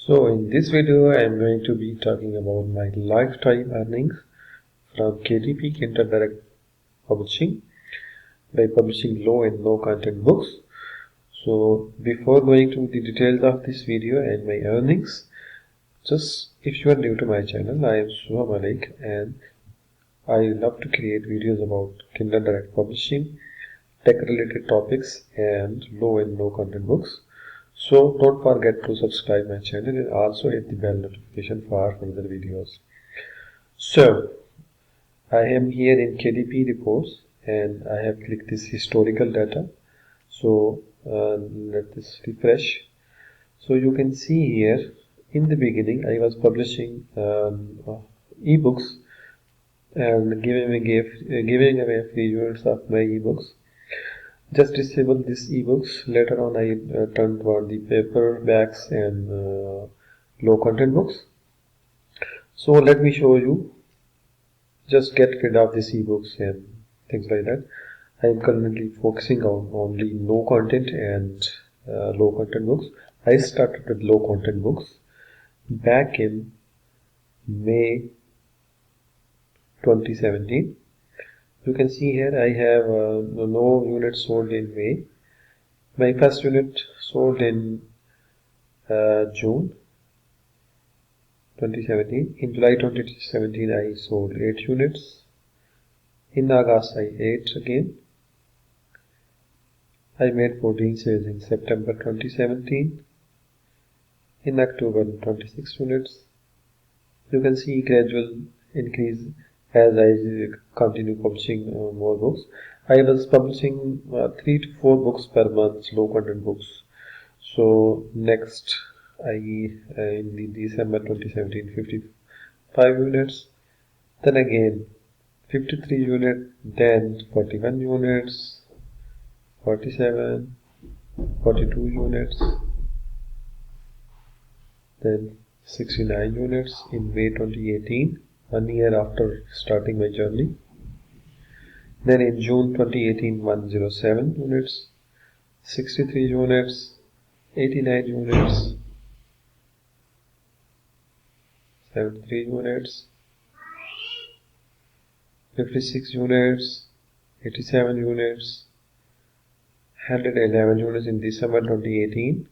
So in this video I am going to be talking about my lifetime earnings from KDP Kindle Direct Publishing by publishing low and no content books. So before going to the details of this video and my earnings, just if you are new to my channel, I am Subha Malik and I love to create videos about Kindle Direct Publishing, tech related topics and low and no content books. So don't forget to subscribe my channel and also hit the bell notification for further videos. So I am here in KDP reports and I have clicked this historical data. So let this refresh. So you can see here in the beginning I was publishing ebooks and giving away free units of my ebooks. Just disable these ebooks. Later on I turned toward the paperbacks and low content books. So let me show you. Just get rid of these ebooks and things like that. I am currently focusing on only no content and low content books. I started with low content books back in May 2017. You can see here I have no units sold in May. My first unit sold in June 2017. In July 2017 I sold 8 units. In August I 8 again. I made 14 sales in September 2017. In October 26 units. You can see gradual increase as I continue publishing more books. I was publishing 3 to 4 books per month, low content books. So next in the December 2017 55 units, then again 53 units, then 41 units, 47, 42 units, then 69 units in May 2018, 1 year after starting my journey. Then in June 2018, 107 units, 63 units, 89 units, 73 units, 56 units, 87 units, 111 units in December 2018,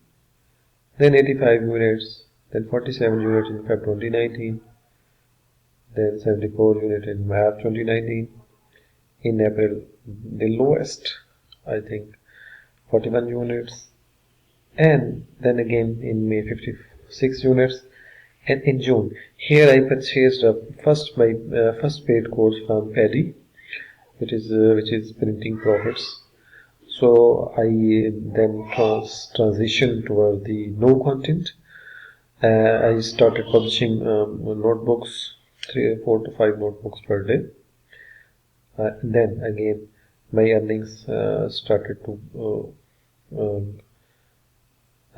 then 85 units, then 47 units in February 2019, then 74 units in March 2019, in April the lowest, I think 41 units, and then again in May 56 units, and in June here I purchased my first paid course from Paddy, which is printing profits. So I then transitioned toward the no content. I started publishing notebooks, 4 to 5 notebooks per day. Then again my earnings started to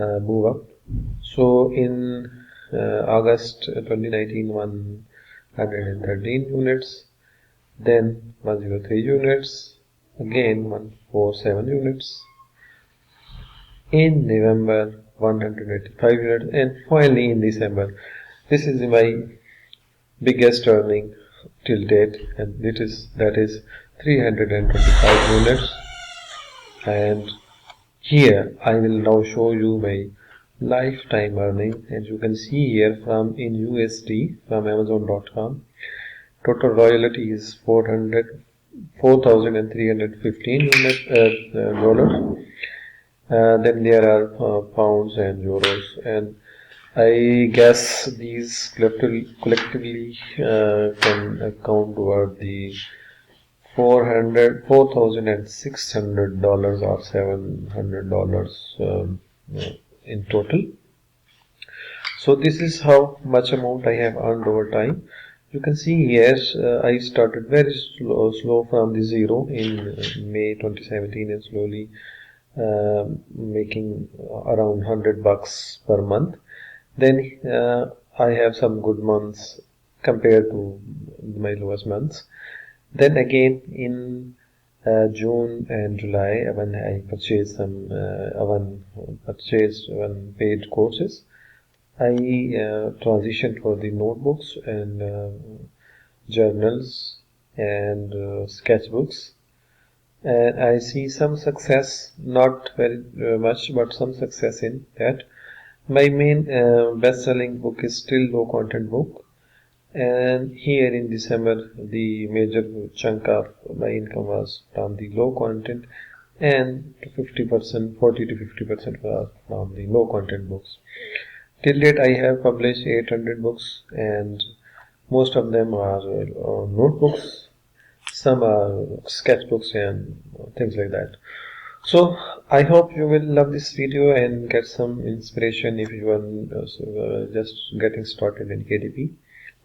move up. So in August 2019, 113 units, then 103 units, again 147 units, in November 185 units, and finally in December. This is my biggest earning till date, and that is 325 units. And here I will now show you my lifetime earning, and you can see here from in USD from Amazon.com. Total royalty is $4,315 dollars. Then there are pounds and euros, and I guess these collectively can account toward the $4,600 or $700 in total. So this is how much amount I have earned over time. You can see here I started very slow from the zero in May 2017 and slowly making around $100 per month. Then I have some good months compared to my lowest months. Then again in June and July, when I purchased one paid courses, I transitioned for the notebooks and journals and sketchbooks, and I see some success, not very much, but some success in that. My main best-selling book is still low content book, and here in December the major chunk of my income was from the low content, and 50%, 40 to 50% was from the low content books. Till date I have published 800 books, and most of them are notebooks, some are sketchbooks and things like that. So I hope you will love this video and get some inspiration if you are just getting started in KDP.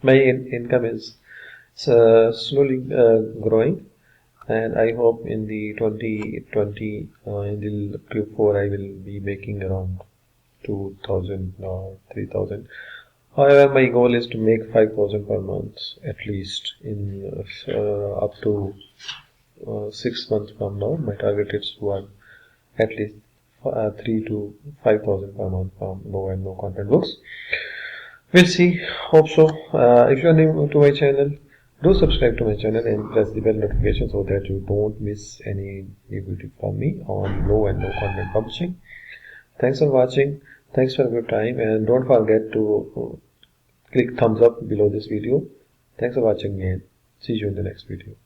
My income is slowly growing, and I hope in the 2020 in the Q4 I will be making around 2000 or 3000. However, my goal is to make 5000 per month at least in up to 6 months from now. My target is to earn at least 3 to 5000 per month from low and no content books. We'll see. Hope so. If you are new to my channel, do subscribe to my channel and press the bell notification so that you don't miss any new video from me on low and no content publishing. Thanks for watching. Thanks for your time, and don't forget to click thumbs up below this video. Thanks for watching and see you in the next video.